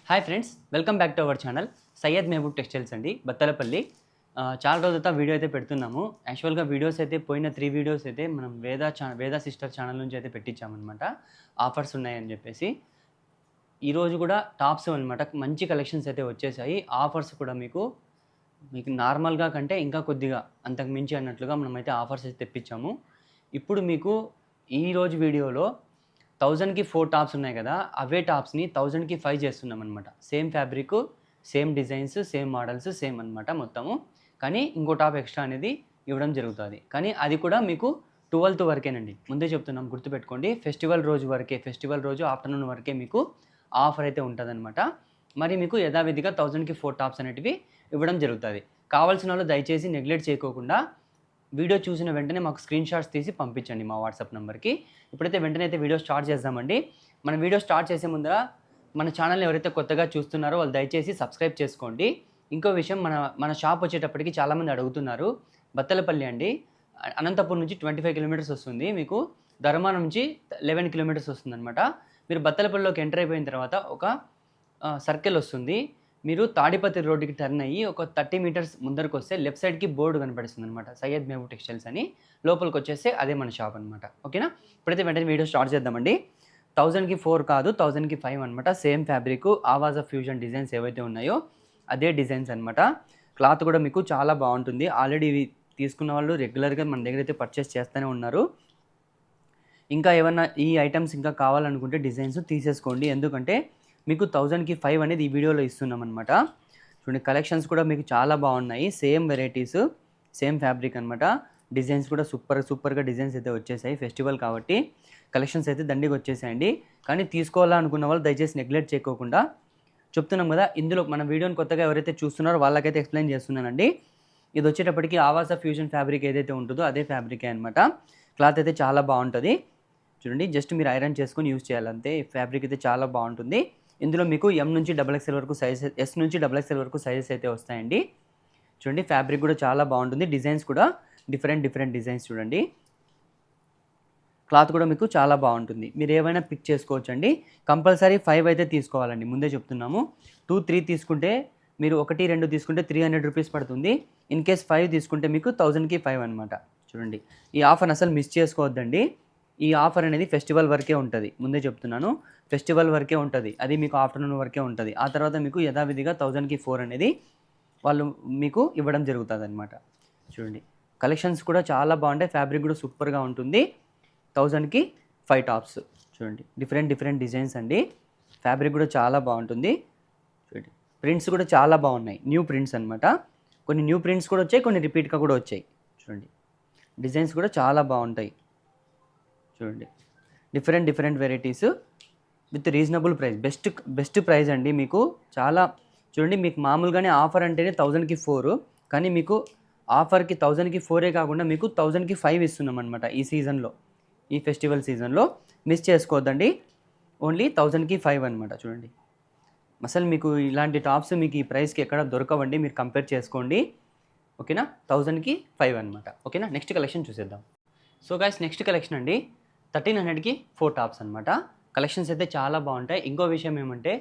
Hi friends, welcome back to our channel Syed Mahaboob textiles అండి, బత్తలపల్లి. చాలా రోజులతో video అయితే పెడుతున్నాము. యాక్చువల్గా వీడియోస్ అయితే పోయిన 3 వీడియోస్ అయితే మనం వేదా సిస్టర్ ఛానల్ నుంచి అయితే పెట్టించామన్నమాట. ఆఫర్స్ ఉన్నాయని చెప్పేసి ఈరోజు కూడా టాప్స్ అనమాట, మంచి కలెక్షన్స్ అయితే వచ్చేసాయి. ఆఫర్స్ కూడా మీకు నార్మల్గా కంటే ఇంకా కొద్దిగా అంతకు మించి అన్నట్లుగా మనమైతే ఆఫర్స్ అయితే తెప్పించాము. ఇప్పుడు మీకు ఈరోజు వీడియోలో 1000కి 4 టాప్స్ ఉన్నాయి కదా, అవే టాప్స్ని 1000కి 5 చేస్తున్నాం అనమాట. Same fabric, same designs, same models, same అనమాట మొత్తము. కానీ ఇంకో టాప్ ఎక్స్ట్రా అనేది ఇవ్వడం జరుగుతుంది. కానీ అది కూడా మీకు 12 వరకేనండి, ముందే చెప్తున్నాం, గుర్తుపెట్టుకోండి. ఫెస్టివల్ రోజు వరకే, ఫెస్టివల్ రోజు ఆఫ్టర్నూన్ వరకే మీకు ఆఫర్ అయితే ఉంటుందన్నమాట. మరి మీకు యథావిధిగా 1000కి 4 టాప్స్ అనేటివి ఇవ్వడం జరుగుతుంది. కావాల్సిన వాళ్ళు దయచేసి నెగ్లెక్ట్ చేయకోకుండా వీడియో చూసిన వెంటనే మాకు స్క్రీన్ షాట్స్ తీసి పంపించండి మా వాట్సాప్ నెంబర్కి. ఇప్పుడైతే వెంటనే అయితే వీడియో స్టార్ట్ చేద్దామండి. మన వీడియో స్టార్ట్ చేసే ముందర మన ఛానల్ని ఎవరైతే కొత్తగా చూస్తున్నారో వాళ్ళు దయచేసి సబ్స్క్రైబ్ చేసుకోండి. ఇంకో విషయం, మన షాప్ వచ్చేటప్పటికి చాలామంది అడుగుతున్నారు. బత్తలపల్లి అండి, అనంతపూర్ నుంచి 25 కిలోమీటర్స్ వస్తుంది. మీకు ధర్మా నుంచి 11 కిలోమీటర్స్ వస్తుంది అనమాట. మీరు బత్తలపల్లిలోకి ఎంటర్ అయిపోయిన తర్వాత ఒక సర్కిల్ వస్తుంది. మీరు తాడిపత్రి రోడ్డుకి టర్న్ అయ్యి ఒక 30 మీటర్స్ ముందరకు వస్తే లెఫ్ట్ సైడ్కి బోర్డు కనపడుతుంది అనమాట, సయ్యద్ మహబూబ్ టెక్స్టైల్స్ అని. లోపలికి వచ్చేస్తే అదే మన షాప్ అనమాట. ఓకేనా? ఇప్పుడైతే వెంటనే వీడియో స్టార్ట్ చేద్దామండి. 1000కి 4 కాదు, 1000కి 5 అనమాట. సేమ్ ఫ్యాబ్రిక్, ఆవాజ్ ఆఫ్ ఫ్యూజన్ డిజైన్స్ ఏవైతే ఉన్నాయో అదే డిజైన్స్ అనమాట. క్లాత్ కూడా మీకు చాలా బాగుంటుంది. ఆల్రెడీ ఇవి తీసుకున్న వాళ్ళు రెగ్యులర్గా మన దగ్గర అయితే పర్చేస్ చేస్తూనే ఉన్నారు. ఇంకా ఏమన్నా ఈ ఐటమ్స్ ఇంకా కావాలనుకుంటే డిజైన్స్ తీసేసుకోండి, ఎందుకంటే మీకు 1000కి 5 అనేది ఈ వీడియోలో ఇస్తున్నాం అనమాట. చూడండి, కలెక్షన్స్ కూడా మీకు చాలా బాగున్నాయి. సేమ్ వెరైటీస్, సేమ్ ఫ్యాబ్రిక్ అనమాట. డిజైన్స్ కూడా సూపర్గా డిజైన్స్ అయితే వచ్చేసాయి. ఫెస్టివల్ కాబట్టి కలెక్షన్స్ అయితే దండిగా వచ్చేసాయండి. కానీ తీసుకోవాలనుకున్న వాళ్ళు దయచేసి నెగ్లెక్ట్ చేయకోకుండా చెప్తున్నాం కదా. ఇందులో మన వీడియోని కొత్తగా ఎవరైతే చూస్తున్నారో వాళ్ళకైతే ఎక్స్ప్లెయిన్ చేస్తున్నానండి. ఇది వచ్చేటప్పటికి ఆవాజ్ ఆఫ్ ఫ్యూజన్ ఫ్యాబ్రిక్ ఏదైతే ఉంటుందో అదే ఫ్యాబ్రికే అనమాట. క్లాత్ అయితే చాలా బాగుంటుంది. చూడండి, జస్ట్ మీరు ఐరన్ చేసుకొని యూజ్ చేయాలంతే. ఫ్యాబ్రిక్ అయితే చాలా బాగుంటుంది. ఇందులో మీకు M నుంచి XXL వరకు సైజెస్, S నుంచి XXL వరకు సైజెస్ అయితే వస్తాయండి. చూడండి, ఫ్యాబ్రిక్ కూడా చాలా బాగుంటుంది. డిజైన్స్ కూడా డిఫరెంట్ డిజైన్స్ చూడండి. క్లాత్ కూడా మీకు చాలా బాగుంటుంది. మీరు ఏవైనా పిక్ చేసుకోవచ్చు అండి. కంపల్సరీ 5 అయితే తీసుకోవాలండి, ముందే చెప్తున్నాము. 2, 3 తీసుకుంటే, మీరు 1, 2 తీసుకుంటే 300 రూపీస్ పడుతుంది. ఇన్ కేస్ 5 తీసుకుంటే మీకు 1000కి 5 అనమాట. చూడండి, ఈ ఆఫర్ అసలు మిస్ చేసుకోవద్దండి. ఈ ఆఫర్ అనేది ఫెస్టివల్ వరకే ఉంటుంది, ముందే చెప్తున్నాను. ఫెస్టివల్ వరకే ఉంటుంది, అది మీకు ఆఫ్టర్నూన్ వరకే ఉంటుంది. ఆ తర్వాత మీకు యథావిధిగా 1000కి 4 అనేది వాళ్ళు మీకు ఇవ్వడం జరుగుతుంది అనమాట. చూడండి, కలెక్షన్స్ కూడా చాలా బాగుంటాయి. ఫ్యాబ్రిక్ కూడా సూపర్గా ఉంటుంది. 1000కి 5 టాప్స్ చూడండి, డిఫరెంట్ డిజైన్స్ అండి. ఫ్యాబ్రిక్ కూడా చాలా బాగుంటుంది. చూడండి, ప్రింట్స్ కూడా చాలా బాగున్నాయి, న్యూ ప్రింట్స్ అనమాట. కొన్ని న్యూ ప్రింట్స్ కూడా వచ్చాయి, కొన్ని రిపీట్గా కూడా వచ్చాయి. చూడండి, డిజైన్స్ కూడా చాలా బాగుంటాయి. చూడండి, different varieties with reasonable price, best price అండి మీకు. చాలా చూడండి, మీకు మామూలుగానే ఆఫర్ అంటేనే 1000కి 4, కానీ మీకు ఆఫర్కి 1000కి 4 కాకుండా మీకు 1000కి 5 ఇస్తున్నాం అనమాట. ఈ సీజన్లో, ఈ ఫెస్టివల్ సీజన్లో మిస్ చేసుకోవద్దండి. ఓన్లీ 1000కి 5 అనమాట. చూడండి, అసలు మీకు ఇలాంటి టాప్స్ మీకు ఈ ప్రైస్కి ఎక్కడ దొరకవండి, మీరు కంపేర్ చేసుకోండి. ఓకేనా? 1000కి 5 అనమాట. ఓకేనా? నెక్స్ట్ కలెక్షన్ చూసేద్దాం. సో గైస్, నెక్స్ట్ కలెక్షన్ అండి, 1300కి 4 టాప్స్ అనమాట. కలెక్షన్స్ అయితే చాలా బాగుంటాయి. ఇంకో విషయం ఏమంటే,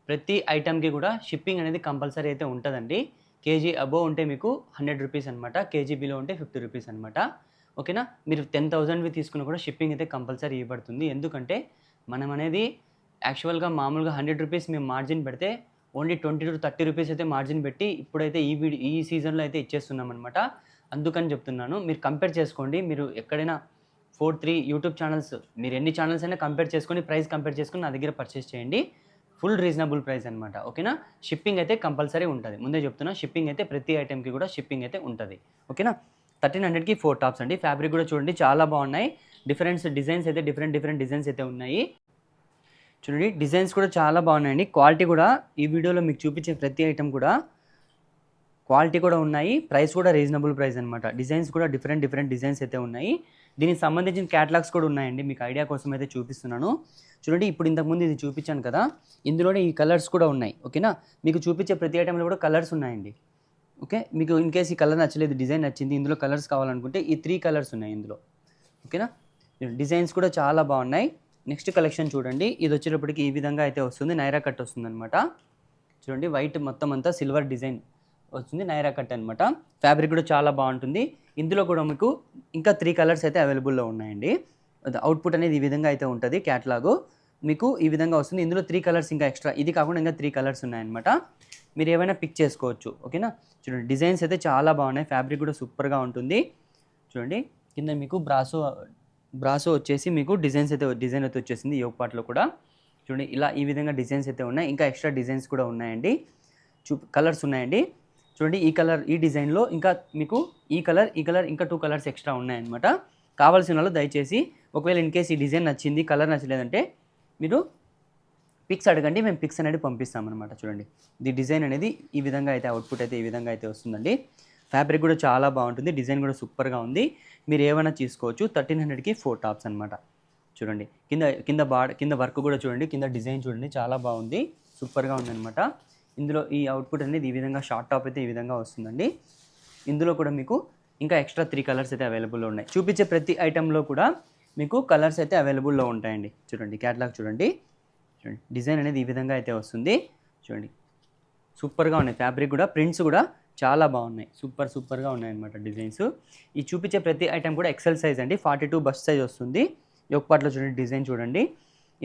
ప్రతి ఐటమ్కి కూడా షిప్పింగ్ అనేది కంపల్సరీ అయితే ఉంటుందండి. కేజీ అబోవ్ ఉంటే మీకు 100 రూపీస్ అనమాట, కేజీ బిలో ఉంటే 50 రూపీస్ అనమాట. ఓకేనా? మీరు 10,000వి తీసుకున్నా కూడా షిప్పింగ్ అయితే కంపల్సరీ ఇవ్వబడుతుంది. ఎందుకంటే మనం అనేది యాక్చువల్గా మామూలుగా 100 రూపీస్ మేము మార్జిన్ పెడితే ఓన్లీ 20 to 30 రూపీస్ అయితే మార్జిన్ పెట్టి ఇప్పుడైతే ఈ సీజన్లో అయితే ఇచ్చేస్తున్నాం అనమాట. అందుకని చెప్తున్నాను, మీరు కంపేర్ చేసుకోండి. మీరు ఎక్కడైనా 4-3 యూట్యూబ్ ఛానల్స్, మీరు ఎన్ని ఛానల్స్ అయినా కంపేర్ చేసుకొని, ప్రైస్ కంపేర్ చేసుకొని నా దగ్గర పర్చేస్ చేయండి. ఫుల్ రీజనబుల్ ప్రైస్ అనమాట. ఓకేనా? షిప్పింగ్ అయితే కంపల్సరీ ఉంటుంది, ముందే చెప్తున్నా. షిప్పింగ్ అయితే ప్రతి ఐటెంకి కూడా షిప్పింగ్ అయితే ఉంటుంది. ఓకేనా? 1300కి 4 టాప్స్ అండి. ఫ్యాబ్రిక్ కూడా చూడండి చాలా బాగున్నాయి. డిజైన్స్ అయితే డిఫరెంట్ డిజైన్స్ అయితే ఉన్నాయి. చూడండి, డిజైన్స్ కూడా చాలా బాగున్నాయండి. క్వాలిటీ కూడా ఈ వీడియోలో మీకు చూపించే ప్రతి ఐటెం కూడా క్వాలిటీ కూడా ఉన్నాయి. ప్రైస్ కూడా రీజనబుల్ ప్రైస్ అనమాట. డిజైన్స్ కూడా డిఫరెంట్ డిజైన్స్ అయితే ఉన్నాయి. దీనికి సంబంధించిన క్యాటలాగ్స్ కూడా ఉన్నాయండి, మీకు ఐడియా కోసం అయితే చూపిస్తున్నాను. చూడండి, ఇప్పుడు ఇంతకుముందు ఇది చూపించాను కదా, ఇందులోనే ఈ కలర్స్ కూడా ఉన్నాయి. ఓకేనా? మీకు చూపించే ప్రతి ఐటెంలో కూడా కలర్స్ ఉన్నాయండి. ఓకే, మీకు ఇన్ కేస్ ఈ కలర్ నచ్చలేదు, డిజైన్ నచ్చింది, ఇందులో కలర్స్ కావాలనుకుంటే ఈ 3 కలర్స్ ఉన్నాయి ఇందులో. ఓకేనా? డిజైన్స్ కూడా చాలా బాగున్నాయి. నెక్స్ట్ కలెక్షన్ చూడండి. ఇది వచ్చేటప్పటికి ఈ విధంగా అయితే వస్తుంది. నైరా కట్ వస్తుందన్నమాట. చూడండి వైట్ మొత్తం అంతా సిల్వర్ డిజైన్ వస్తుంది. నైరా కట్ అనమాట. ఫ్యాబ్రిక్ కూడా చాలా బాగుంటుంది. ఇందులో కూడా మీకు ఇంకా 3 కలర్స్ అయితే అవైలబుల్లో ఉన్నాయండి. అవుట్పుట్ అనేది ఈ విధంగా అయితే ఉంటుంది. క్యాట్లాగు మీకు ఈ విధంగా వస్తుంది. ఇందులో 3 కలర్స్ ఇంకా ఎక్స్ట్రా, ఇది కాకుండా ఇంకా 3 కలర్స్ ఉన్నాయన్నమాట. మీరు ఏమైనా పిక్ చేసుకోవచ్చు. ఓకేనా. చూడండి డిజైన్స్ అయితే చాలా బాగున్నాయి. ఫ్యాబ్రిక్ కూడా సూపర్గా ఉంటుంది. చూడండి కింద మీకు బ్రాసో వచ్చేసి మీకు డిజైన్ అయితే వచ్చేసింది యోగ్ పార్ట్లో కూడా. చూడండి ఇలా ఈ విధంగా డిజైన్స్ అయితే ఉన్నాయి. ఇంకా ఎక్స్ట్రా డిజైన్స్ కూడా ఉన్నాయండి. కలర్స్ ఉన్నాయండి. చూడండి ఈ డిజైన్లో ఇంకా మీకు ఈ కలర్ ఇంకా 2 కలర్స్ ఎక్స్ట్రా ఉన్నాయన్నమాట. కావాల్సిన వాళ్ళు దయచేసి ఒకవేళ ఇన్ కేస్ ఈ డిజైన్ నచ్చింది, కలర్ నచ్చలేదంటే మీరు పిక్స్ అడగండి, మేము పిక్స్ అనేది పంపిస్తామన్నమాట. చూడండి ఈ డిజైన్ అనేది ఈ విధంగా అయితే అవుట్పుట్ అయితే ఈ విధంగా అయితే వస్తుందండి. ఫ్యాబ్రిక్ కూడా చాలా బాగుంటుంది. డిజైన్ కూడా సూపర్గా ఉంది. మీరు ఏమైనా తీసుకోవచ్చు. 1300కి 4 టాప్స్ అనమాట. చూడండి కింద వర్క్ కూడా చూడండి. కింద డిజైన్ చూడండి చాలా బాగుంది. సూపర్గా ఉందన్నమాట. ఇందులో ఈ అవుట్పుట్ అనేది ఈ విధంగా షార్ట్ టాప్ అయితే ఈ విధంగా వస్తుందండి. ఇందులో కూడా మీకు ఇంకా ఎక్స్ట్రా 3 కలర్స్ అయితే అవైలబుల్లో ఉన్నాయి. చూపించే ప్రతి ఐటెంలో కూడా మీకు కలర్స్ అయితే అవైలబుల్లో ఉంటాయండి. చూడండి క్యాటలాగ్ చూడండి డిజైన్ అనేది ఈ విధంగా అయితే వస్తుంది. చూడండి సూపర్గా ఉన్నాయి. ఫ్యాబ్రిక్ కూడా ప్రింట్స్ కూడా చాలా బాగున్నాయి. సూపర్గా ఉన్నాయన్నమాట డిజైన్స్. ఈ చూపించే ప్రతి ఐటెం కూడా ఎక్సెల్ సైజ్ అండి. 42 బస్ట్ సైజ్ వస్తుంది. యోగ్ పార్ట్లో చూడండి డిజైన్ చూడండి.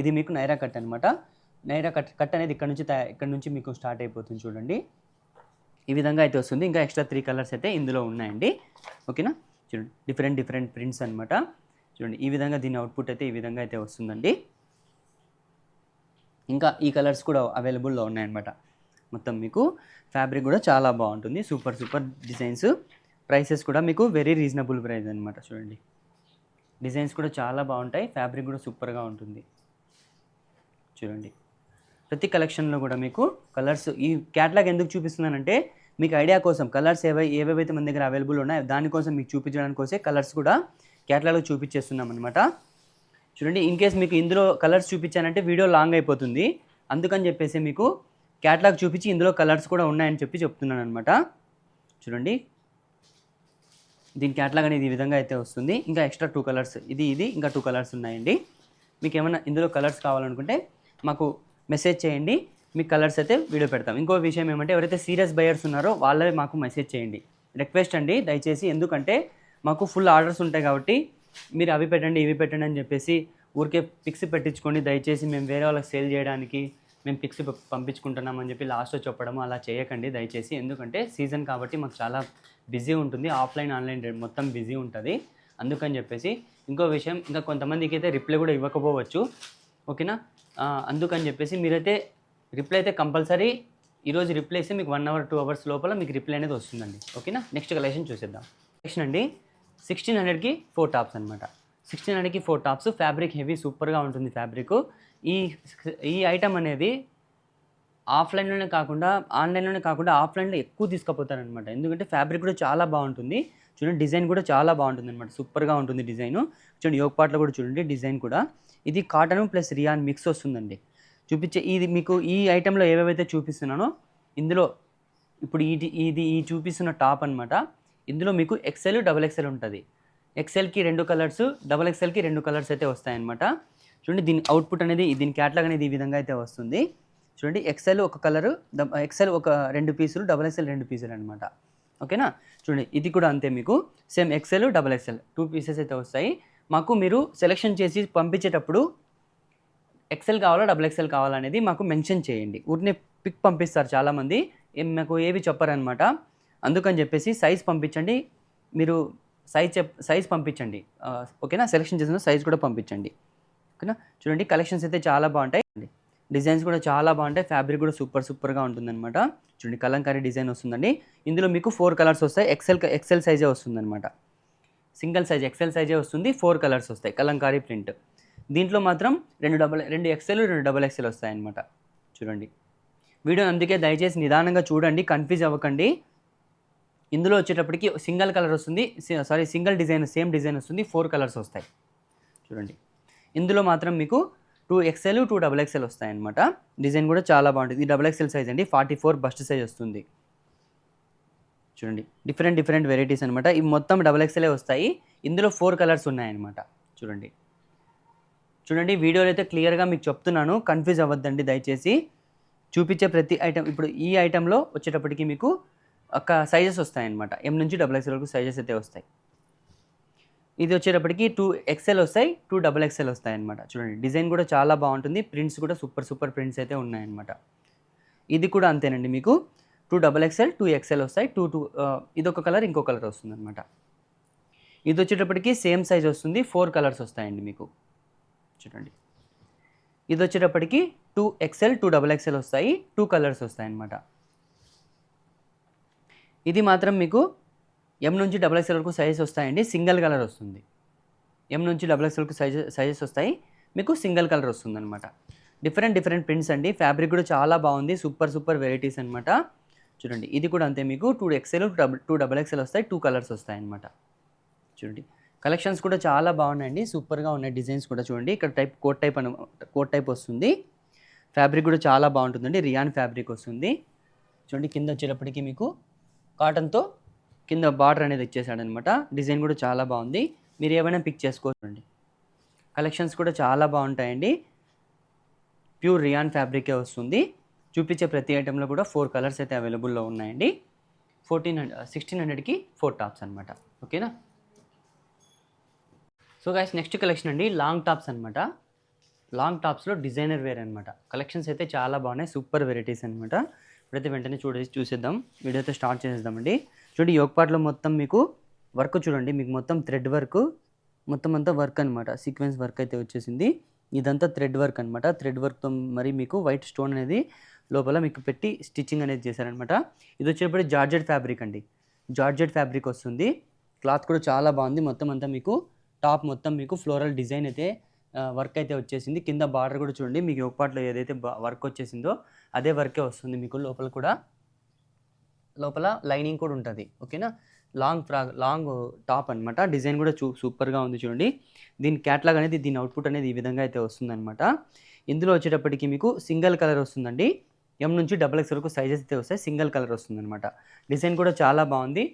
ఇది మీకు నైరా కట్ అనమాట. నైరా కట్ అనేది ఇక్కడ నుంచి మీకు స్టార్ట్ అయిపోతుంది. చూడండి ఈ విధంగా అయితే వస్తుంది. ఇంకా ఎక్స్ట్రా 3 కలర్స్ అయితే ఇందులో ఉన్నాయండి. ఓకేనా. చూడండి డిఫరెంట్ ప్రింట్స్ అనమాట. చూడండి ఈ విధంగా దీని అవుట్పుట్ అయితే ఈ విధంగా అయితే వస్తుందండి. ఇంకా ఈ కలర్స్ కూడా అవైలబుల్లో ఉన్నాయన్నమాట. మొత్తం మీకు ఫ్యాబ్రిక్ కూడా చాలా బాగుంటుంది. Super designs. ప్రైసెస్ కూడా మీకు వెరీ రీజనబుల్ ప్రైస్ అనమాట. చూడండి డిజైన్స్ కూడా చాలా బాగుంటాయి. ఫ్యాబ్రిక్ కూడా సూపర్గా ఉంటుంది. చూడండి ప్రతి కలెక్షన్లో కూడా మీకు కలర్స్, ఈ క్యాటలాగ్ ఎందుకు చూపిస్తున్నానంటే మీకు ఐడియా కోసం కలర్స్ ఏవేవైతే మన దగ్గర అవైలబుల్ ఉన్నాయో దానికోసం మీకు చూపించడానికోసే కలర్స్ కూడా క్యాటలాగ్లో చూపించేస్తున్నాం అనమాట. చూడండి ఇన్ కేస్ మీకు ఇందులో కలర్స్ చూపించానంటే వీడియో లాంగ్ అయిపోతుంది. అందుకని చెప్పేసి మీకు క్యాటలాగ్ చూపించి ఇందులో కలర్స్ కూడా ఉన్నాయని చెప్తున్నాను అనమాట. చూడండి దీని క్యాటలాగ్ అనేది ఈ విధంగా అయితే వస్తుంది. ఇంకా ఎక్స్ట్రా 2 కలర్స్, ఇది ఇంకా 2 కలర్స్ ఉన్నాయండి. మీకు ఏమైనా ఇందులో కలర్స్ కావాలనుకుంటే మాకు మెసేజ్ చేయండి. మీకు కలర్స్ అయితే వీడియో పెడతాం. ఇంకో విషయం ఏమంటే ఎవరైతే సీరియస్ బయర్స్ ఉన్నారో వాళ్ళే మాకు మెసేజ్ చేయండి. రిక్వెస్ట్ అండి దయచేసి. ఎందుకంటే మాకు ఫుల్ ఆర్డర్స్ ఉంటాయి కాబట్టి మీరు అవి పెట్టండి ఇవి పెట్టండి అని చెప్పేసి ఊరికే పిక్స్ పెట్టించుకోండి. దయచేసి మేము వేరే వాళ్ళకి సేల్ చేయడానికి మేము పిక్స్ పంపించుకుంటున్నామని చెప్పి లాస్ట్లో చెప్పడం అలా చేయకండి దయచేసి. ఎందుకంటే సీజన్ కాబట్టి మాకు చాలా బిజీ ఉంటుంది. ఆఫ్లైన్ ఆన్లైన్ మొత్తం బిజీ ఉంటుంది. అందుకని చెప్పేసి ఇంకో విషయం, ఇంకా కొంతమందికి అయితే రిప్లై కూడా ఇవ్వకపోవచ్చు. ఓకేనా. అందుకని చెప్పేసి మీరైతే రిప్లై అయితే కంపల్సరీ ఈరోజు రిప్లై ఇస్తే మీకు 1 అవర్ 2 అవర్స్ లోపల మీకు రిప్లై అనేది వస్తుందండి. ఓకేనా. నెక్స్ట్ కలెక్షన్ చూసేద్దాం. కలెక్షన్ అండి 1600కి 4 టాప్స్ అనమాట. 1600కి 4 టాప్స్. ఫ్యాబ్రిక్ హెవీ సూపర్గా ఉంటుంది ఫ్యాబ్రిక్. ఈ ఐటమ్ అనేది ఆఫ్లైన్లోనే కాకుండా ఆన్లైన్లోనే కాకుండా ఆఫ్లైన్లో ఎక్కువ తీసుకుపోతారనమాట. ఎందుకంటే ఫ్యాబ్రిక్ కూడా చాలా బాగుంటుంది. చూడండి డిజైన్ కూడా చాలా బాగుంటుంది అనమాట. సూపర్గా ఉంటుంది డిజైను. చూడండి యోగ్ పార్ట్లో కూడా చూడండి డిజైన్ కూడా. ఇది కాటన్ ప్లస్ రియాన్ మిక్స్ వస్తుందండి. ఇది మీకు ఈ ఐటెంలో ఏవేవైతే చూపిస్తున్నానో ఇందులో ఇప్పుడు ఈ చూపిస్తున్న టాప్ అనమాట. ఇందులో మీకు XL XXL ఉంటుంది. XLకి 2 కలర్స్, XXLకి 2 కలర్స్ అయితే వస్తాయన్నమాట. చూడండి దీని అవుట్పుట్ అనేది, దీని క్యాటలాగ్ అనేది ఈ విధంగా అయితే వస్తుంది. చూడండి XL ఒక కలరు, XL ఒక 2 పీసులు, XXL 2 పీసులు అనమాట. ఓకేనా. చూడండి ఇది కూడా అంతే. మీకు సేమ్ XL XXL 2 పీసెస్ అయితే వస్తాయి. మాకు మీరు సెలెక్షన్ చేసి పంపించేటప్పుడు XL కావాలా XXL కావాలా అనేది మాకు మెన్షన్ చేయండి. ఊరినే పిక్ పంపిస్తారు చాలామంది, మాకు ఏవి చెప్పారనమాట. అందుకని చెప్పేసి సైజ్ పంపించండి. మీరు సైజ్ పంపించండి. ఓకేనా. సెలెక్షన్ చేసిన సైజ్ కూడా పంపించండి. ఓకేనా. చూడండి కలెక్షన్స్ అయితే చాలా బాగుంటాయి. డిజైన్స్ కూడా చాలా బాగుంటాయి. ఫ్యాబ్రిక్ కూడా సూపర్గా ఉంటుందన్నమాట. చూడండి కలంకారీ డిజైన్ వస్తుందండి. ఇందులో మీకు 4 కలర్స్ వస్తాయి. XL సైజే వస్తుందన్నమాట. సింగిల్ సైజ్ XL సైజే వస్తుంది. 4 కలర్స్ వస్తాయి. కలంకారీ ప్రింట్. దీంట్లో మాత్రం 2 XL 2 XXL వస్తాయన్నమాట. చూడండి వీడియో అందుకే దయచేసి నిదానంగా చూడండి, కన్ఫ్యూజ్ అవ్వకండి. ఇందులో వచ్చేటప్పటికి సింగిల్ కలర్ వస్తుంది, సింగిల్ డిజైన్ సేమ్ డిజైన్ వస్తుంది. 4 కలర్స్ వస్తాయి. చూడండి ఇందులో మాత్రం మీకు 2 XL 2 XXL వస్తాయన్నమాట. డిజైన్ కూడా చాలా బాగుంటుంది. ఇది XXL సైజ్ అండి. 44 బస్ట్ సైజ్ వస్తుంది. చూడండి డిఫరెంట్ వెరైటీస్ అనమాట. ఇవి మొత్తం XXL వస్తాయి. ఇందులో 4 కలర్స్ ఉన్నాయన్నమాట. చూడండి వీడియోలో అయితే క్లియర్గా మీకు చెప్తున్నాను, కన్ఫ్యూజ్ అవ్వద్దండి దయచేసి. చూపించే ప్రతి ఐటమ్, ఇప్పుడు ఈ ఐటెంలో వచ్చేటప్పటికి మీకు ఒక సైజెస్ వస్తాయన్నమాట. ఎం నుంచి XXL వరకు సైజెస్ అయితే వస్తాయి. ఇది వచ్చేటప్పటికి 2XL వస్తాయి, 2XXL వస్తాయి అనమాట. చూడండి డిజైన్ కూడా చాలా బాగుంటుంది, ప్రింట్స్ కూడా సూపర్ ప్రింట్స్ అయితే ఉన్నాయన్నమాట. ఇది కూడా అంతేనండి, మీకు 2XXL 2XL వస్తాయి. ఇదొక కలర్, ఇంకో కలర్ వస్తుంది అనమాట. ఇది వచ్చేటప్పటికి సేమ్ సైజ్ వస్తుంది, 4 కలర్స్ వస్తాయండి మీకు. చూడండి ఇది వచ్చేటప్పటికి 2XL 2XXL వస్తాయి, 2 కలర్స్ వస్తాయి అనమాట. ఇది మాత్రం మీకు ఎం నుంచి XXL వరకు సైజెస్ వస్తాయండి, సింగిల్ కలర్ వస్తుంది. ఎం నుంచి XXL వరకు సైజెస్ వస్తాయి, మీకు సింగిల్ కలర్ వస్తుంది అనమాట. డిఫరెంట్ ప్రింట్స్ అండి, ఫ్యాబ్రిక్ కూడా చాలా బాగుంది, సూపర్ వెరైటీస్ అనమాట. చూడండి ఇది కూడా అంతే, మీకు 2XL 2XXL వస్తాయి, 2 కలర్స్ వస్తాయి అనమాట. చూడండి కలెక్షన్స్ కూడా చాలా బాగున్నాయండి, సూపర్గా ఉన్నాయి డిజైన్స్ కూడా. చూడండి ఇక్కడ కోట్ టైప్ వస్తుంది, ఫ్యాబ్రిక్ కూడా చాలా బాగుంటుందండి, రియాన్ ఫ్యాబ్రిక్ వస్తుంది. చూడండి కింద వచ్చేటప్పటికి మీకు కాటన్తో కింద బార్డర్ అనేది ఇచ్చేసాడనమాట. డిజైన్ కూడా చాలా బాగుంది, మీరు ఏమైనా పిక్ చేసుకోండి. కలెక్షన్స్ కూడా చాలా బాగుంటాయండి, ప్యూర్ రియాన్ ఫ్యాబ్రికే వస్తుంది. చూపించే ప్రతి ఐటెంలో కూడా 4 కలర్స్ అయితే అవైలబుల్లో ఉన్నాయండి. 1600కి 4 టాప్స్ అనమాట. ఓకేనా. సో గైస్ నెక్స్ట్ కలెక్షన్ అండి, లాంగ్ టాప్స్ అనమాట. లాంగ్ టాప్స్లో డిజైనర్ వేర్ అనమాట. కలెక్షన్స్ అయితే చాలా బాగున్నాయి, సూపర్ వెరైటీస్ అనమాట. ఇప్పుడైతే వెంటనే చూసేద్దాం, వీడియో అయితే స్టార్ట్ చేసేద్దామండి. చూడండి యోగ్ పార్ట్లో మొత్తం మీకు వర్క్ చూడండి, మీకు మొత్తం థ్రెడ్ వర్క్, మొత్తం అంతా వర్క్ అనమాట. సీక్వెన్స్ వర్క్ అయితే వచ్చేసింది, ఇదంతా థ్రెడ్ వర్క్ అనమాట. థ్రెడ్ వర్క్తో మరి మీకు వైట్ స్టోన్ అనేది లోపల మీకు పెట్టి స్టిచ్చింగ్ అనేది చేశారనమాట. ఇది వచ్చేటప్పుడు జార్జెట్ ఫ్యాబ్రిక్ అండి, జార్జెట్ ఫ్యాబ్రిక్ వస్తుంది. క్లాత్ కూడా చాలా బాగుంది, మొత్తం అంతా మీకు టాప్ మొత్తం మీకు ఫ్లోరల్ డిజైన్ అయితే వర్క్ అయితే వచ్చేసింది. కింద బార్డర్ కూడా చూడండి, మీకు ఒక పార్ట్లో ఏదైతే వర్క్ వచ్చేసిందో అదే వర్కే వస్తుంది మీకు. లోపల లైనింగ్ కూడా ఉంటుంది. ఓకేనా. లాంగ్ టాప్ అనమాట. డిజైన్ కూడా సూపర్గా ఉంది చూడండి. దీని క్యాట్లాగ్ అనేది, దీని అవుట్పుట్ అనేది ఈ విధంగా అయితే వస్తుందన్నమాట. ఇందులో వచ్చేటప్పటికి మీకు సింగిల్ కలర్ వస్తుందండి, ఎం నుంచి XXL వరకు సైజెస్ అయితే వస్తాయి, సింగిల్ కలర్ వస్తుందన్నమాట. డిజైన్ కూడా చాలా బాగుంది.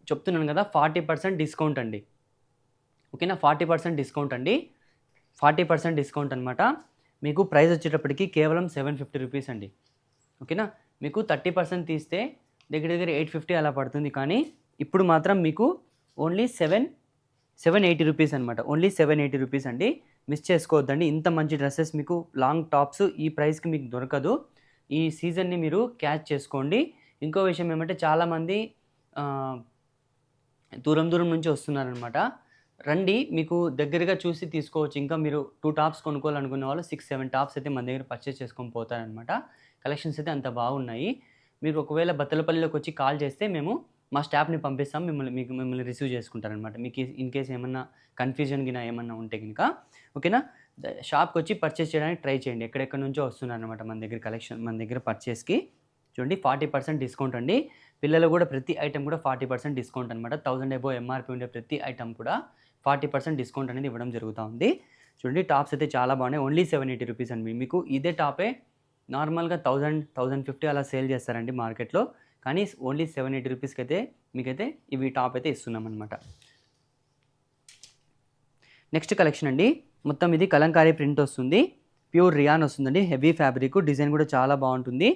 చెప్తున్నాను కదా 40% డిస్కౌంట్ అండి. ఓకేనా, 40% డిస్కౌంట్ అండి, 40% డిస్కౌంట్ అనమాట. మీకు ప్రైస్ వచ్చేటప్పటికి కేవలం 750 రూపీస్ అండి. ఓకేనా, మీకు 30% తీస్తే దగ్గర 850 అలా పడుతుంది, కానీ ఇప్పుడు మాత్రం మీకు ఓన్లీ 780 రూపీస్ అనమాట. ఓన్లీ 780 రూపీస్ అండి, మిస్ చేసుకోవద్దండి. ఇంత మంచి డ్రెస్సెస్ మీకు లాంగ్ టాప్స్ ఈ ప్రైస్కి మీకు దొరకదు. ఈ సీజన్ని మీరు క్యాచ్ చేసుకోండి. ఇంకో విషయం ఏమంటే చాలామంది దూరం నుంచి వస్తున్నారనమాట. రండి, మీకు దగ్గరగా చూసి తీసుకోవచ్చు. ఇంకా మీరు 2 టాప్స్ కొనుక్కోవాలనుకున్న వాళ్ళు 6-7 టాప్స్ అయితే మన దగ్గర పర్చేస్ చేసుకొని పోతారనమాట. కలెక్షన్స్ అయితే అంత బాగున్నాయి. మీరు ఒకవేళ బత్తలపల్లిలోకి వచ్చి కాల్ చేస్తే మేము మా స్టాఫ్ని పంపిస్తాం, మిమ్మల్ని రిసీవ్ చేసుకుంటారనమాట. మీకు ఇన్ కేస్ ఏమన్నా కన్ఫ్యూజన్ గిన ఏమన్నా ఉంటే కనుక. ఓకేనా, షాప్కి వచ్చి పర్చేస్ చేయడానికి ట్రై చేయండి. ఎక్కడెక్కడ నుంచో వస్తున్నారనమాట మన దగ్గర పర్చేస్కి. చూడండి 40% డిస్కౌంట్ అండి. పిల్లలు కూడా ప్రతి ఐటెం కూడా 40% డిస్కౌంట్ అనమాట. 1000 అబోవ్ ఎంఆర్పి ఉండే ప్రతి ఐటెం కూడా 40% డిస్కౌంట్ అనేది ఇవ్వడం జరుగుతూ ఉంది. చూడండి టాప్స్ అయితే చాలా బాగున్నాయి. ఓన్లీ 780 రూపీస్ అండి. మీకు ఇదే టాపే నార్మల్గా 1000-1050 అలా సేల్ చేస్తారండి మార్కెట్లో, కానీ ఓన్లీ 780 రూపీస్కి అయితే మీకైతే ఇవి టాప్ అయితే ఇస్తున్నాం అనమాట. నెక్స్ట్ కలెక్షన్ అండి, మొత్తం ఇది కలంకారీ ప్రింట్ వస్తుంది, ప్యూర్ రియాన్ వస్తుందండి. హెవీ ఫ్యాబ్రిక్, డిజైన్ కూడా చాలా బాగుంటుంది.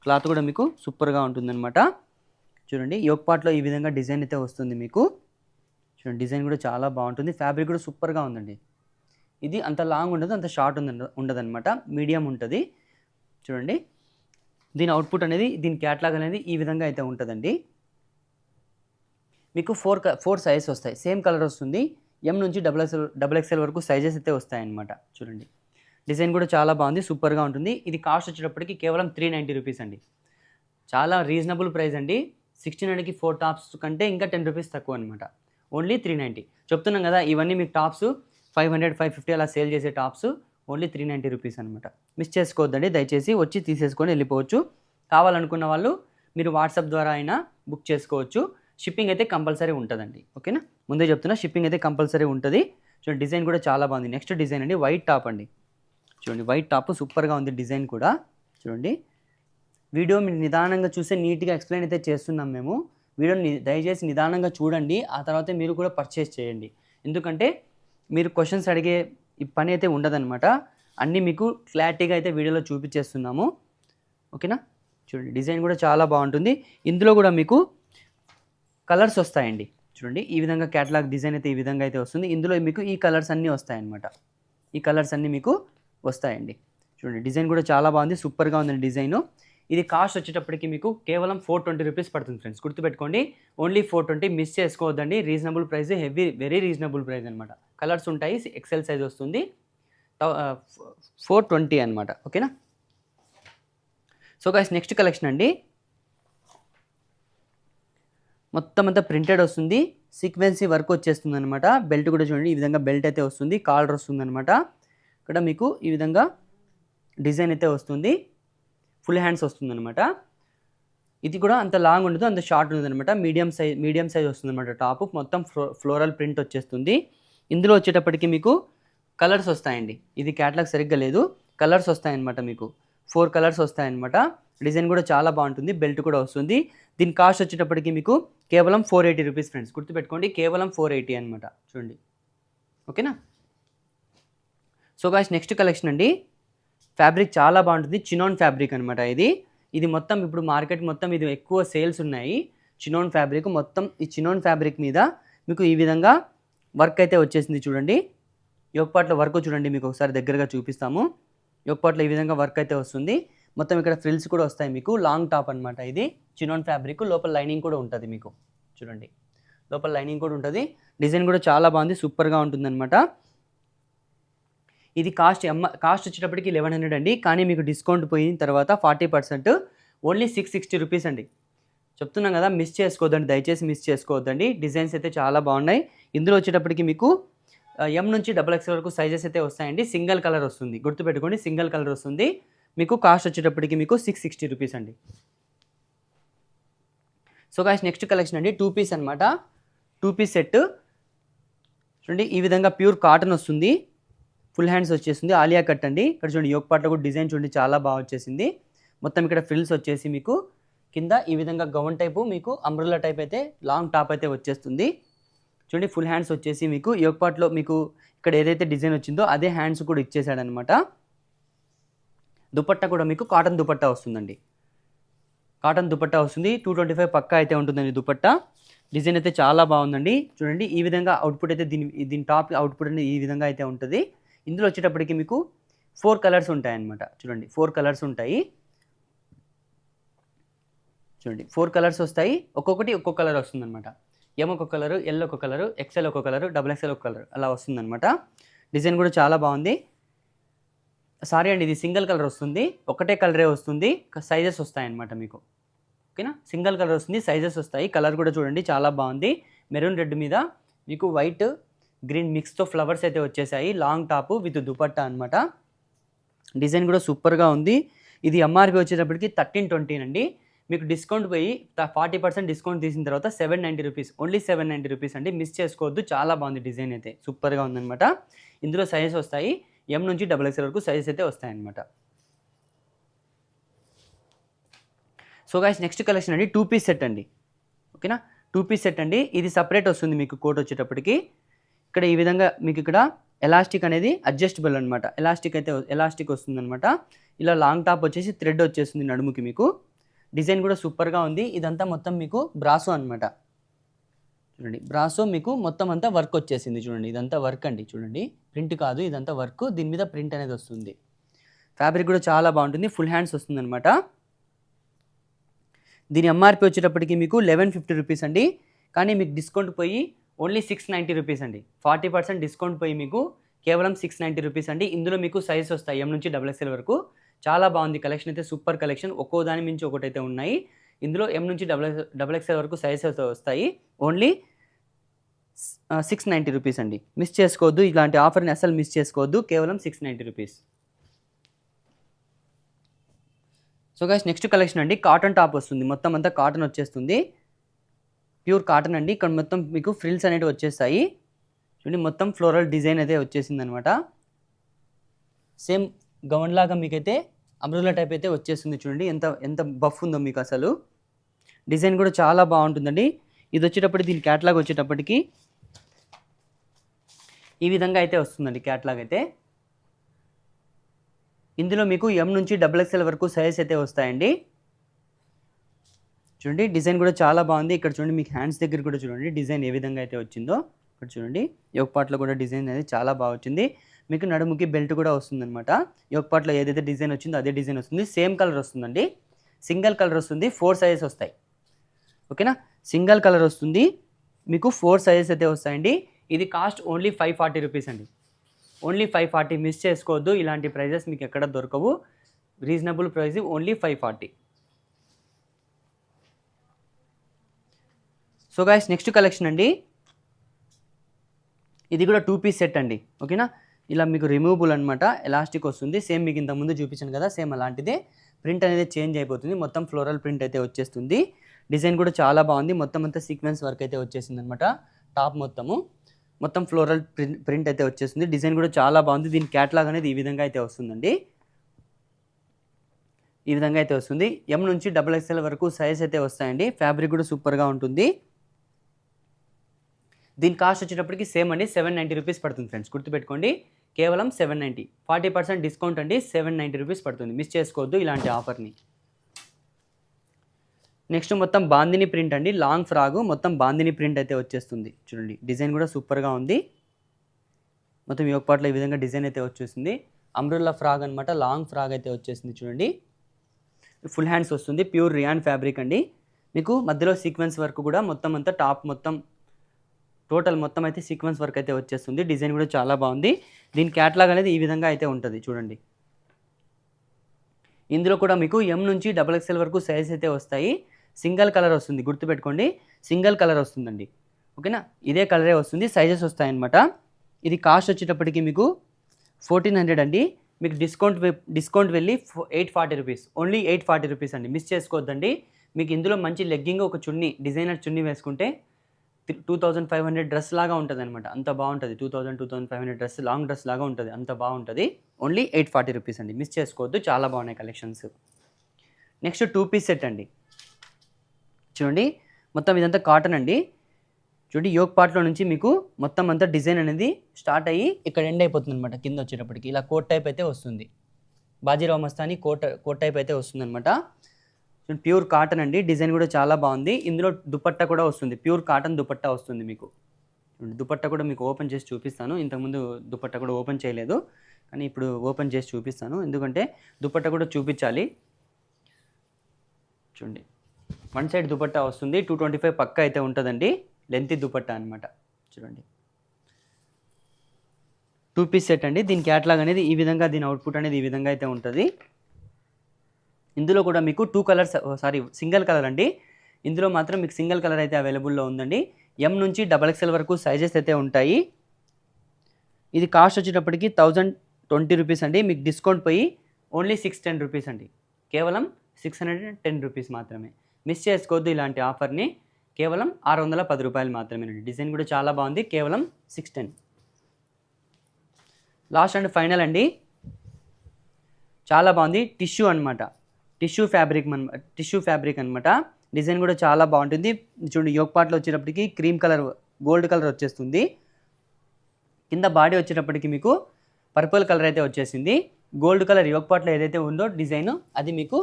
క్లాత్ కూడా మీకు సూపర్గా ఉంటుందన్నమాట. చూడండి యోగ్ పార్ట్లో ఈ విధంగా డిజైన్ అయితే వస్తుంది మీకు. చూడండి డిజైన్ కూడా చాలా బాగుంటుంది, ఫ్యాబ్రిక్ కూడా సూపర్గా ఉందండి. ఇది అంత లాంగ్ ఉండదు, అంత షార్ట్ ఉండదన్నమాట, మీడియం ఉంటుంది. చూడండి దీని అవుట్పుట్ అనేది, దీని క్యాట్లాగ్ అనేది ఈ విధంగా అయితే ఉంటుందండి. మీకు 4 సైజెస్ వస్తాయి, సేమ్ కలర్ వస్తుంది. ఎం నుంచి XXL వరకు సైజెస్ అయితే వస్తాయన్నమాట. చూడండి డిజైన్ కూడా చాలా బాగుంది, సూపర్గా ఉంటుంది. ఇది కాస్ట్ వచ్చేటప్పటికి కేవలం 390 రూపీస్ అండి. చాలా రీజనబుల్ ప్రైస్ అండి. 1600కి 4 టాప్స్ కంటే ఇంకా 10 రూపీస్ తక్కువ అనమాట. ఓన్లీ 390. చెప్తున్నాం కదా, ఇవన్నీ మీకు టాప్స్ 500-550 అలా సేల్ చేసే టాప్స్ ఓన్లీ 390 రూపీస్ అనమాట. మిస్ చేసుకోవద్దండి, దయచేసి వచ్చి తీసేసుకొని వెళ్ళిపోవచ్చు. కావాలనుకున్న వాళ్ళు మీరు వాట్సాప్ ద్వారా అయినా బుక్ చేసుకోవచ్చు. షిప్పింగ్ అయితే కంపల్సరీ ఉంటుందండి. ఓకేనా, ముందే చెప్తున్నా, షిప్పింగ్ అయితే కంపల్సరీ ఉంటుంది. చూడండి డిజైన్ కూడా చాలా బాగుంది. నెక్స్ట్ డిజైన్ అండి, వైట్ టాప్ అండి. చూడండి వైట్ టాప్ సూపర్గా ఉంది డిజైన్ కూడా. చూడండి వీడియో మీరు నిదానంగా చూస్తే నీట్గా ఎక్స్ప్లెయిన్ అయితే చేస్తున్నాం మేము. వీడియోని దయచేసి నిదానంగా చూడండి, ఆ తర్వాత మీరు కూడా పర్చేస్ చేయండి. ఎందుకంటే మీరు క్వశ్చన్స్ అడిగే ఈ పని అయితే ఉండదన్నమాట. అన్నీ మీకు క్లారిటీగా అయితే వీడియోలో చూపించేస్తున్నాము. ఓకేనా? చూడండి డిజైన్ కూడా చాలా బాగుంటుంది. ఇందులో కూడా మీకు కలర్స్ వస్తాయండి. చూడండి ఈ విధంగా క్యాటలాగ్ డిజైన్ అయితే ఈ విధంగా అయితే వస్తుంది. ఇందులో మీకు ఈ కలర్స్ అన్నీ వస్తాయన్నమాట. ఈ కలర్స్ అన్నీ మీకు వస్తాయండి. చూడండి డిజైన్ కూడా చాలా బాగుంది, సూపర్గా ఉందండి డిజైను. ఇది కాస్ట్ వచ్చేటప్పటికి మీకు కేవలం 420 రూపీస్ పడుతుంది ఫ్రెండ్స్. గుర్తుపెట్టుకోండి, ఓన్లీ 420, మిస్ చేసుకోవద్దండి. Reasonable price, very reasonable price అనమాట. కలర్స్ ఉంటాయి, ఎక్సెల్ సైజ్ వస్తుంది, 420 అనమాట. ఓకేనా? సో గైస్ నెక్స్ట్ కలెక్షన్ అండి, మొత్తం అంతా ప్రింటెడ్ వస్తుంది, సీక్వెన్సీ వర్క్ వచ్చేస్తుంది అనమాట. బెల్ట్ కూడా చూడండి ఈ విధంగా బెల్ట్ అయితే వస్తుంది, కాలర్ వస్తుంది అనమాట. ఇక్కడ మీకు ఈ విధంగా డిజైన్ అయితే వస్తుంది, ఫుల్ హ్యాండ్స్ వస్తుంది అనమాట. ఇది కూడా అంత లాంగ్ ఉండదు, అంత షార్ట్ ఉండదు అనమాట. మీడియం సైజ్ వస్తుంది అనమాట. టాప్ మొత్తం ఫ్లోరల్ ప్రింట్ వచ్చేస్తుంది. ఇందులో వచ్చేటప్పటికి మీకు కలర్స్ వస్తాయండి. ఇది క్యాటలాగ్ సరిగ్గా లేదు, కలర్స్ వస్తాయన్నమాట. మీకు 4 కలర్స్ వస్తాయన్నమాట. డిజైన్ కూడా చాలా బాగుంటుంది, బెల్ట్ కూడా వస్తుంది. దీని కాస్ట్ వచ్చేటప్పటికి మీకు కేవలం 480 రూపీస్ ఫ్రెండ్స్. గుర్తుపెట్టుకోండి, కేవలం 480 అనమాట. చూడండి, ఓకేనా? సో గాయ్స్ నెక్స్ట్ కలెక్షన్ అండి, ఫ్యాబ్రిక్ చాలా బాగుంటుంది, చినోన్ ఫ్యాబ్రిక్ అనమాట. ఇది మొత్తం ఇప్పుడు మార్కెట్ మొత్తం ఇది ఎక్కువ సేల్స్ ఉన్నాయి. చినోన్ ఫ్యాబ్రిక్ మొత్తం, ఈ చినోన్ ఫ్యాబ్రిక్ మీద మీకు ఈ విధంగా వర్క్ అయితే వచ్చేసింది. చూడండి యోగపాట్లో వర్క్ చూడండి, మీకు ఒకసారి దగ్గరగా చూపిస్తాము. యోగపాట్లో ఈ విధంగా వర్క్ అయితే వస్తుంది. మొత్తం ఇక్కడ ఫ్రిల్స్ కూడా వస్తాయి మీకు. లాంగ్ టాప్ అనమాట. ఇది చినోన్ ఫ్యాబ్రిక్, లోపల లైనింగ్ కూడా ఉంటుంది మీకు. చూడండి లోపల లైనింగ్ కూడా ఉంటుంది. డిజైన్ కూడా చాలా బాగుంది, సూపర్గా ఉంటుంది అనమాట. ఇది కాస్ట్ వచ్చేటప్పటికి 1100 అండి. కానీ మీకు డిస్కౌంట్ పోయిన తర్వాత 40%, ఓన్లీ 660 రూపీస్ అండి. చెప్తున్నాం కదా, మిస్ చేసుకోవద్దండి, దయచేసి మిస్ చేసుకోవద్దండి. డిజైన్స్ అయితే చాలా బాగున్నాయి. ఇందులో వచ్చేటప్పటికి మీకు M నుంచి XXL వరకు సైజెస్ అయితే వస్తాయండి. సింగిల్ కలర్ వస్తుంది, గుర్తుపెట్టుకోండి, సింగిల్ కలర్ వస్తుంది. మీకు కాస్ట్ వచ్చేటప్పటికి మీకు 660 రూపీస్ అండి. సో గాయ్స్ నెక్స్ట్ కలెక్షన్ అండి, 2 పీస్ అనమాట. 2 పీస్ సెట్ చూడండి, ఈ విధంగా ప్యూర్ కాటన్ వస్తుంది, ఫుల్ హ్యాండ్స్ వచ్చేసింది, ఆలియా కట్ అండి. ఇక్కడ చూడండి యోగ్ పార్ట్లో కూడా డిజైన్ చూడండి చాలా బాగా వచ్చేసింది. మొత్తం ఇక్కడ ఫ్రిల్స్ వచ్చేసి మీకు కింద ఈ విధంగా గౌన్ టైపు, మీకు అంబ్రెల్లా టైప్ అయితే లాంగ్ టాప్ అయితే వచ్చేస్తుంది. చూడండి ఫుల్ హ్యాండ్స్ వచ్చేసి మీకు యోగ్ పార్ట్లో మీకు ఇక్కడ ఏదైతే డిజైన్ వచ్చిందో అదే హ్యాండ్స్ కూడా ఇచ్చేసాడనమాట. దుపట్టా కూడా మీకు కాటన్ దుపట్టా వస్తుందండి, కాటన్ దుపట్టా వస్తుంది. 225 పక్కా అయితే ఉంటుందండి దుపట్టా. డిజైన్ అయితే చాలా బాగుందండి. చూడండి ఈ విధంగా అవుట్పుట్ అయితే దీని టాప్ అవుట్పుట్ అనేది ఈ విధంగా అయితే ఉంటుంది. ఇందులో వచ్చేటప్పటికి మీకు 4 కలర్స్ ఉంటాయన్నమాట. చూడండి 4 కలర్స్ ఉంటాయి. చూడండి 4 కలర్స్ వస్తాయి, ఒక్కొక్కటి ఒక్కొక్క కలర్ వస్తుందన్నమాట. M ఒక కలరు, L ఒక కలరు, XL ఒక కలరు, XXL ఒక కలర్ అలా వస్తుందన్నమాట. డిజైన్ కూడా చాలా బాగుంది. సారీ అండి, ఇది సింగిల్ కలర్ వస్తుంది, ఒకటే కలరే వస్తుంది, సైజెస్ వస్తాయన్నమాట మీకు. ఓకేనా? సింగిల్ కలర్ వస్తుంది, సైజెస్ వస్తాయి. కలర్ కూడా చూడండి చాలా బాగుంది, మెరూన్ రెడ్ మీద మీకు వైట్ గ్రీన్ మిక్స్తో ఫ్లవర్స్ అయితే వచ్చేసాయి. లాంగ్ టాప్ విత్ దుపట్టా అనమాట. డిజైన్ కూడా సూపర్గా ఉంది. ఇది MRP వచ్చేటప్పటికి 1320 అండి. మీకు డిస్కౌంట్ పోయి 40% డిస్కౌంట్ తీసిన తర్వాత 790 రూపీస్, ఓన్లీ 790 రూపీస్ అండి. మిస్ చేసుకోవద్దు, చాలా బాగుంది డిజైన్ అయితే, సూపర్గా ఉందన్నమాట. ఇందులో సైజెస్ వస్తాయి, M నుంచి XXL వరకు సైజెస్ అయితే వస్తాయన్నమాట. సో గైస్ నెక్స్ట్ కలెక్షన్ అండి, 2 పీస్ సెట్ అండి. ఓకేనా? 2 పీస్ సెట్ అండి. ఇది సపరేట్ వస్తుంది మీకు కోట్ వచ్చేటప్పటికి. ఇక్కడ ఈ విధంగా మీకు ఇక్కడ ఎలాస్టిక్ అనేది అడ్జస్టబుల్ అనమాట. ఎలాస్టిక్ వస్తుంది అనమాట. ఇలా లాంగ్ టాప్ వచ్చేసి థ్రెడ్ వచ్చేస్తుంది నడుముకి మీకు. డిజైన్ కూడా సూపర్గా ఉంది. ఇదంతా మొత్తం మీకు బ్రాసో అనమాట. చూడండి బ్రాసో మీకు మొత్తం అంతా వర్క్ వచ్చేసింది. చూడండి ఇదంతా వర్క్ అండి, చూడండి ప్రింట్ కాదు, ఇదంతా వర్క్. దీని మీద ప్రింట్ అనేది వస్తుంది. ఫ్యాబ్రిక్ కూడా చాలా బాగుంటుంది, ఫుల్ హ్యాండ్స్ వస్తుంది అనమాట. దీని MRP వచ్చేటప్పటికి మీకు 1150 రూపీస్ అండి. కానీ మీకు డిస్కౌంట్ పోయి ఓన్లీ 690 రూపీస్ అండి. 40% డిస్కౌంట్ పోయి మీకు కేవలం 690 రూపీస్ అండి. ఇందులో మీకు సైజ్ వస్తాయి M నుంచి XXL వరకు. చాలా బాగుంది కలెక్షన్ అయితే, సూపర్ కలెక్షన్. ఒక్కో దాని మించి ఒకటైతే ఉన్నాయి. ఇందులో M నుంచి XXL వరకు సైజ్ వస్తాయి. ఓన్లీ 690 రూపీస్ అండి. మిస్ చేసుకోవద్దు, ఇలాంటి ఆఫర్ని అసలు మిస్ చేసుకోవద్దు, కేవలం 690 rupees. So guys next collection అండి, కాటన్ టాప్ వస్తుంది, మొత్తం అంతా కాటన్ వచ్చేస్తుంది, ప్యూర్ కాటన్ అండి. ఇక్కడ మొత్తం మీకు ఫ్రిల్స్ అనేవి వచ్చేస్తాయి. చూడండి మొత్తం ఫ్లోరల్ డిజైన్ అయితే వచ్చేసింది అనమాట. సేమ్ గౌన్ లాగా మీకైతే అంబ్రెల్లా టైప్ అయితే వచ్చేస్తుంది. చూడండి ఎంత బఫ్ ఉందో మీకు అసలు. డిజైన్ కూడా చాలా బాగుంటుందండి. ఇది వచ్చేటప్పటికి దీని క్యాటలాగ్ వచ్చేటప్పటికి ఈ విధంగా అయితే వస్తుందండి క్యాట్లాగ్ అయితే. ఇందులో మీకు ఎం నుంచి XXL వరకు సైజ్ అయితే వస్తాయండి. చూడండి డిజైన్ కూడా చాలా బాగుంది. ఇక్కడ చూడండి మీకు హ్యాండ్స్ దగ్గర కూడా చూడండి డిజైన్ ఏ విధంగా అయితే వచ్చిందో. ఇక్కడ చూడండి యోక్ పార్ట్‌లో కూడా డిజైన్ అనేది చాలా బాగా వచ్చింది. మీకు నడుముకి బెల్ట్ కూడా వస్తుందన్నమాట. యోక్ పార్ట్‌లో ఏదైతే డిజైన్ వచ్చిందో అదే డిజైన్ వస్తుంది. సేమ్ కలర్ వస్తుందండి. సింగిల్ కలర్ వస్తుంది. 4 సైజెస్ వస్తాయి. ఓకేనా, సింగిల్ కలర్ వస్తుంది. మీకు 4 సైజెస్ అయితే వస్తాయండి. ఇది కాస్ట్ ఓన్లీ 540 రూపీస్ అండి. ఓన్లీ 540. మిస్ చేసుకోవద్దు. ఇలాంటి ప్రైజెస్ మీకు ఎక్కడ దొరకవు. Reasonable price only 540. So guys next collection అండి. ఇది కూడా 2 పీస్ సెట్ అండి. ఓకేనా, ఇలా మీకు రిమూవబుల్ అనమాట. ఎలాస్టిక్ వస్తుంది. సేమ్ మీకు ఇంతకుముందు చూపించాను కదా, సేమ్ అలాంటిదే. ప్రింట్ అనేది చేంజ్ అయిపోతుంది. మొత్తం ఫ్లోరల్ ప్రింట్ అయితే వచ్చేస్తుంది. డిజైన్ కూడా చాలా బాగుంది. మొత్తం అంతా సీక్వెన్స్ వర్క్ అయితే వచ్చేసింది అనమాట. టాప్ మొత్తం ఫ్లోరల్ ప్రింట్ అయితే వచ్చేస్తుంది. డిజైన్ కూడా చాలా బాగుంది. దీని క్యాట్లాగ్ అనేది ఈ విధంగా అయితే వస్తుందండి. ఈ విధంగా అయితే వస్తుంది. ఎం నుంచి XXL వరకు సైజ్ అయితే వస్తాయండి. ఫ్యాబ్రిక్ కూడా సూపర్గా ఉంటుంది. దీని కాస్ట్ వచ్చేటప్పటికి సేమ్ అండి, 790 రూపీస్ పడుతుంది ఫ్రెండ్స్. గుర్తుపెట్టుకోండి, కేవలం 790. 40% డిస్కౌంట్ అండి, 790 రూపీస్ పడుతుంది. మిస్ చేసుకోవద్దు ఇలాంటి ఆఫర్ని. నెక్స్ట్ మొత్తం బాందిని ప్రింట్ అండి. లాంగ్ ఫ్రాగు మొత్తం బాందిని ప్రింట్ అయితే వచ్చేస్తుంది. చూడండి డిజైన్ కూడా సూపర్గా ఉంది. మొత్తం యోక్ పార్ట్లో ఈ విధంగా డిజైన్ అయితే వచ్చేసింది. అంబ్రెల్లా ఫ్రాగ్ అనమాట. లాంగ్ ఫ్రాగ్ అయితే వచ్చేసింది. చూడండి ఫుల్ హ్యాండ్స్ వస్తుంది. ప్యూర్ రియాన్ ఫ్యాబ్రిక్ అండి. మీకు మధ్యలో సీక్వెన్స్ వర్క్ కూడా మొత్తం అంతా టాప్ టోటల్ మొత్తం అయితే సీక్వెన్స్ వర్క్ అయితే వచ్చేస్తుంది. డిజైన్ కూడా చాలా బాగుంది. దీని క్యాట్లాగ్ అనేది ఈ విధంగా అయితే ఉంటుంది. చూడండి ఇందులో కూడా మీకు ఎం నుంచి XXL వరకు సైజ్ అయితే వస్తాయి. సింగిల్ కలర్ వస్తుంది. గుర్తుపెట్టుకోండి, సింగిల్ కలర్ వస్తుందండి. ఓకేనా, ఇదే కలరే వస్తుంది. సైజెస్ వస్తాయన్నమాట. ఇది కాస్ట్ వచ్చేటప్పటికి మీకు 1400 అండి. మీకు డిస్కౌంట్ వెళ్ళి 840 రూపీస్. ఓన్లీ 840 రూపీస్ అండి. మిస్ చేసుకోవద్దండి. మీకు ఇందులో మంచి లెగ్గింగ్, ఒక చున్నీ, డిజైనర్ చున్నీ వేసుకుంటే 2500 డ్రెస్ లాగా ఉంటుంది అనమాట. అంత బాగుంటుంది. 2500 డ్రెస్, లాంగ్ డ్రెస్ లాగా ఉంటుంది. అంత బాగుంటుంది. ఓన్లీ 840 రూపీస్ అండి. మిస్ చేసుకోవద్దు. చాలా బాగున్నాయి కలెక్షన్స్. నెక్స్ట్ 2 పీస్ సెట్ అండి. చూడండి మొత్తం ఇదంతా కాటన్ అండి. చూడండి యోక్ పార్ట్లో నుంచి మీకు మొత్తం అంతా డిజైన్ అనేది స్టార్ట్ అయ్యి ఇక్కడ ఎండ్ అయిపోతుంది అనమాట. కింద వచ్చేటప్పటికి ఇలా కోట్ టైప్ అయితే వస్తుంది. బాజీరావు మస్తాని కోట్ టైప్ అయితే వస్తుంది అనమాట. ప్యూర్ కాటన్ అండి. డిజైన్ కూడా చాలా బాగుంది. ఇందులో దుపట్టా కూడా వస్తుంది. ప్యూర్ కాటన్ దుపట్టా వస్తుంది మీకు. దుపట్టా కూడా మీకు ఓపెన్ చేసి చూపిస్తాను. ఇంతకుముందు దుపట్టా కూడా ఓపెన్ చేయలేదు, కానీ ఇప్పుడు ఓపెన్ చేసి చూపిస్తాను. ఎందుకంటే దుపట్టా కూడా చూపించాలి. చూడండి వన్ సైడ్ దుపట్టా వస్తుంది. 225 పక్క అయితే ఉంటుందండి. లెంత్ దుపట్టా అనమాట. చూడండి 2 పీస్ సెట్ అండి. దీని క్యాట్లాగ్ అనేది ఈ విధంగా, దీని అవుట్పుట్ అనేది ఈ విధంగా అయితే ఉంటుంది. ఇందులో కూడా మీకు 2 కలర్స్, సింగిల్ కలర్ అండి. ఇందులో మాత్రం మీకు సింగిల్ కలర్ అయితే అవైలబుల్లో ఉందండి. ఎం నుంచి XXL వరకు సైజెస్ అయితే ఉంటాయి. ఇది కాస్ట్ వచ్చేటప్పటికి 1020 రూపీస్ అండి. మీకు డిస్కౌంట్ పోయి ఓన్లీ 610 రూపీస్ అండి. కేవలం 610 రూపీస్ మాత్రమే. మిస్ చేసుకోవద్దు ఇలాంటి ఆఫర్ని. కేవలం 610 రూపాయలు మాత్రమేనండి. డిజైన్ కూడా చాలా బాగుంది. కేవలం 610. లాస్ట్ అండ్ ఫైనల్ అండి. చాలా బాగుంది. టిష్యూ అనమాట. టిష్యూ ఫ్యాబ్రిక్ అనమాట. డిజైన్ కూడా చాలా బాగుంటుంది. చూడండి యోక్ పార్ట్లో వచ్చేటప్పటికి క్రీమ్ కలర్, గోల్డ్ కలర్ వచ్చేస్తుంది. కింద బాడీ వచ్చేటప్పటికి మీకు పర్పుల్ కలర్ అయితే వచ్చేసింది. గోల్డ్ కలర్ యోక్ పార్ట్లో ఏదైతే ఉందో డిజైన్, అది మీకు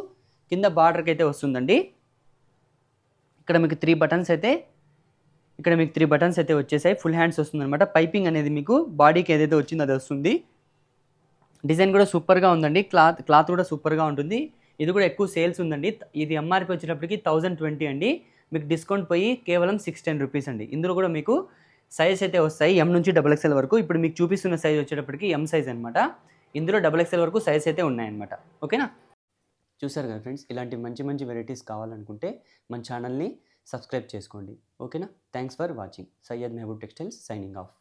కింద బార్డర్కి అయితే వస్తుందండి. ఇక్కడ మీకు 3 బటన్స్ అయితే వచ్చేసాయి. ఫుల్ హ్యాండ్స్ వస్తుంది అనమాట. పైపింగ్ అనేది మీకు బాడీకి ఏదైతే వచ్చిందో అది వస్తుంది. డిజైన్ కూడా సూపర్గా ఉందండి. క్లాత్ కూడా సూపర్గా ఉంటుంది. ఇది కూడా ఎక్కువ సేల్స్ ఉందండి. ఇది ఎంఆర్పి వచ్చేటప్పటికి 1020 అండి. మీకు డిస్కౌంట్ పోయి కేవలం 610 రూపీస్ అండి. ఇందులో కూడా మీకు సైజ్ అయితే వస్తాయి ఎం నుంచి XXL వరకు. ఇప్పుడు మీకు చూపిస్తున్న సైజ్ వచ్చేటప్పటికి ఎం సైజ్ అనమాట. ఇందులో XXL వరకు సైజ్ అయితే ఉన్నాయన్నమాట. ఓకేనా, చూసారు కదా ఫ్రెండ్స్. ఇలాంటి మంచి మంచి వెరైటీస్ కావాలనుకుంటే మన ఛానల్ని సబ్స్క్రైబ్ చేసుకోండి. ఓకేనా, thanks for watching. Syed Mehboob textiles signing off.